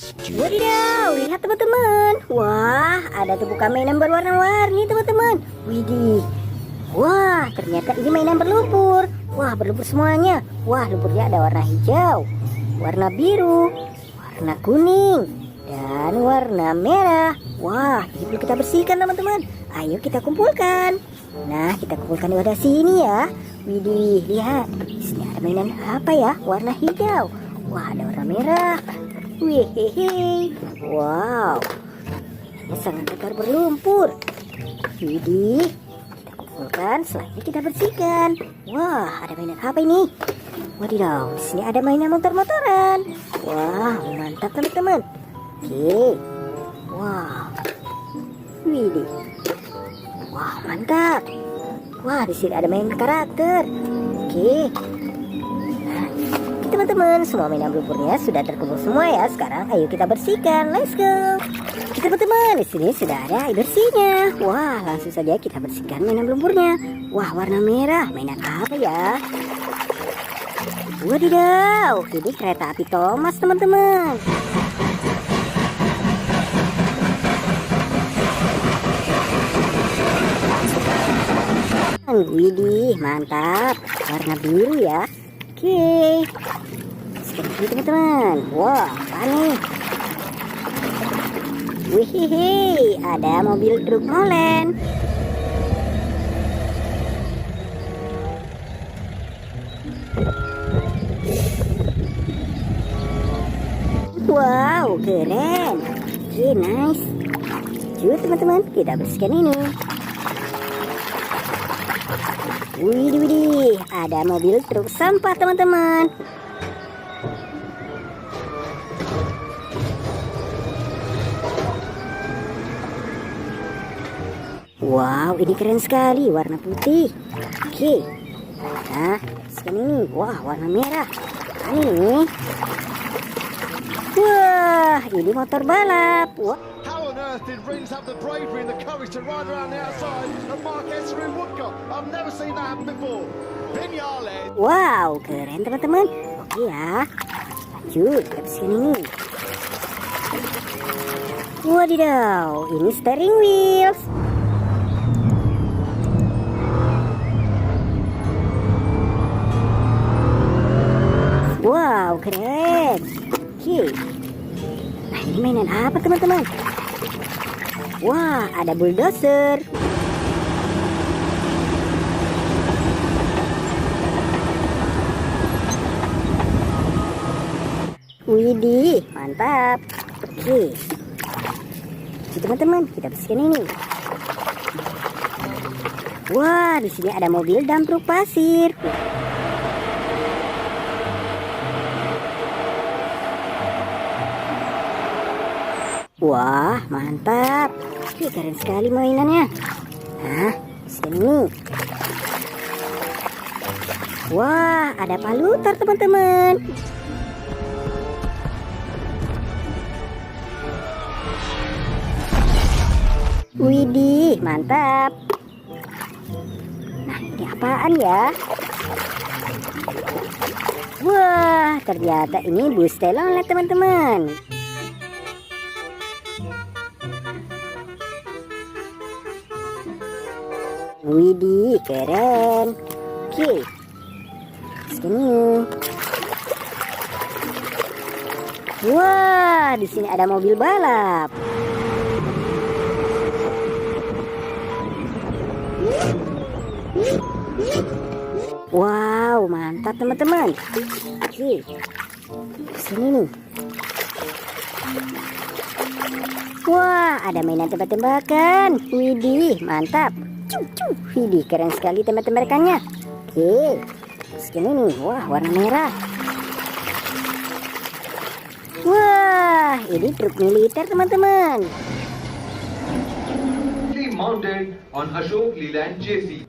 Wadidaw, lihat teman-teman. Wah, ada tumpukan mainan berwarna-warni teman-teman. Widih. Wah, ternyata ini mainan berlumpur. Wah, berlumpur semuanya. Wah, lumpurnya ada warna hijau, warna biru, warna kuning, dan warna merah. Wah, ini perlu kita bersihkan teman-teman. Ayo kita kumpulkan. Nah, kita kumpulkan di wadah sini ya. Widih, lihat. Di sini ada mainan apa ya? Warna hijau. Wah, ada warna merah. Wih, wow, ini sangat kekar berlumpur. Widih, kita kumpulkan, selanjutnya kita bersihkan. Wah, ada mainan apa ini? Wadidaw, di sini ada mainan motor-motoran. Wah, mantap teman-teman. Oke, wah, widih, wah mantap. Wah, di sini ada mainan karakter. Oke. Teman-teman, semua mainan lumpurnya sudah terkumpul semua ya. Sekarang ayo kita bersihkan. Let's go. Teman-teman, di sini sudah ada air bersihnya. Wah, langsung saja kita bersihkan mainan lumpurnya. Wah, warna merah. Mainan apa ya? Wadidaw, ini kereta api Thomas, teman-teman. Widih, mantap. Warna biru ya. Oke, seperti teman-teman. Wah, apa nih? Wih, ada mobil truk molen. Wow, keren. Oke, nice. Yuk teman-teman, kita bersihkan ini. Widih, ada mobil truk sampah teman-teman. Wow, ini keren sekali, warna putih. Oke, nah, sekarang ini, wah, warna merah. Ini, wah, ini motor balap. Wah. Did Rins have the bravery and the courage to ride around the outside of Mark Essery Woodcock? I've never seen that happen before. Vignales. Wow, keren teman-teman. Oke ya, lanjut ke sini nih. Wadidaw, ini steering wheels. Wow, keren. Oke. Nah, ini mainan apa teman-teman? Wah, ada bulldozer. Widih, mantap. Oke. Teman-teman, kita bersihkan ini. Wah, di sini ada mobil dump truk pasir. Wah, mantap. Oke, keren sekali mainannya. Nah, sini. Wah, ada palutar teman-teman. Widih, mantap. Nah, ini apaan ya? Wah, ternyata ini bus telolet teman-teman. Widih, keren. Oke, sini. Wah, di sini ada mobil balap. Wow, mantap teman-teman. Oke, sini nih. Wah, ada mainan tembak-tembakan. Widih, mantap. Widih, keren sekali tembak-tembakannya. Oke, sini nih. Wah, warna merah. Wah, ini truk militer teman-teman. Mounted on Ashok Leland JC.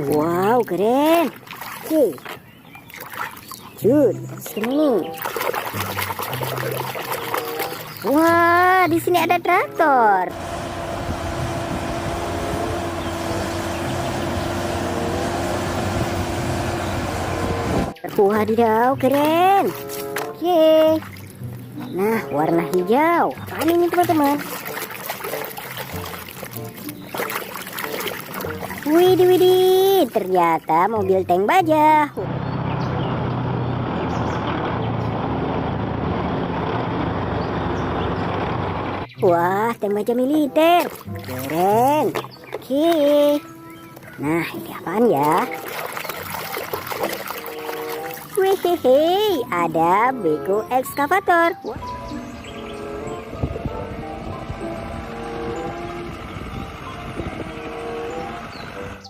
Wow, keren. Oke, lanjut sini nih. Wah, di sini ada traktor. Wadidaw, keren. Oke. Nah, warna hijau. Apaan ini teman-teman? Widih, ternyata mobil tank baja. Wah, tank baja militer. Keren. Oke. Nah, ini apaan ya? Wehehe, ada beko ekskavator.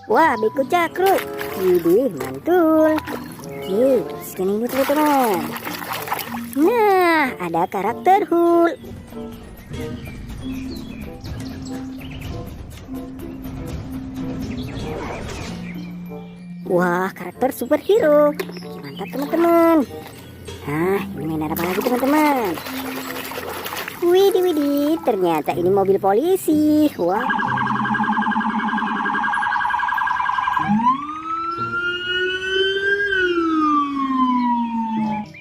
Wah, beko cakruk. Widih, mantul. Oke, teruskan ini teman-teman. Nah, ada karakter Hulk. Wah, karakter superhero. Mantap teman-teman. Nah, ini main apa lagi teman-teman? Widih, ternyata ini mobil polisi. Wah.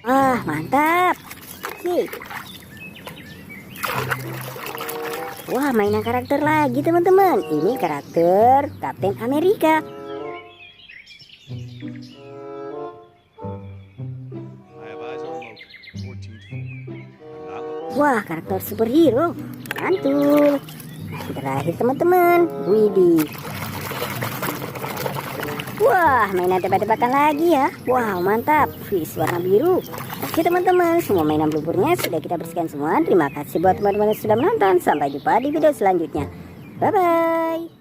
Wah, mantap. Oke. Wah, mainan karakter lagi teman-teman. Ini karakter Kapten Amerika. Wah, karakter superhero. Mantul. Nah, terakhir teman-teman. Widih. Wah, mainan tebak-tebakan lagi ya. Wow, mantap. Fish warna biru. Oke teman-teman, semua mainan lumpurnya sudah kita bersihkan semua. Terima kasih buat teman-teman yang sudah menonton. Sampai jumpa di video selanjutnya. Bye-bye.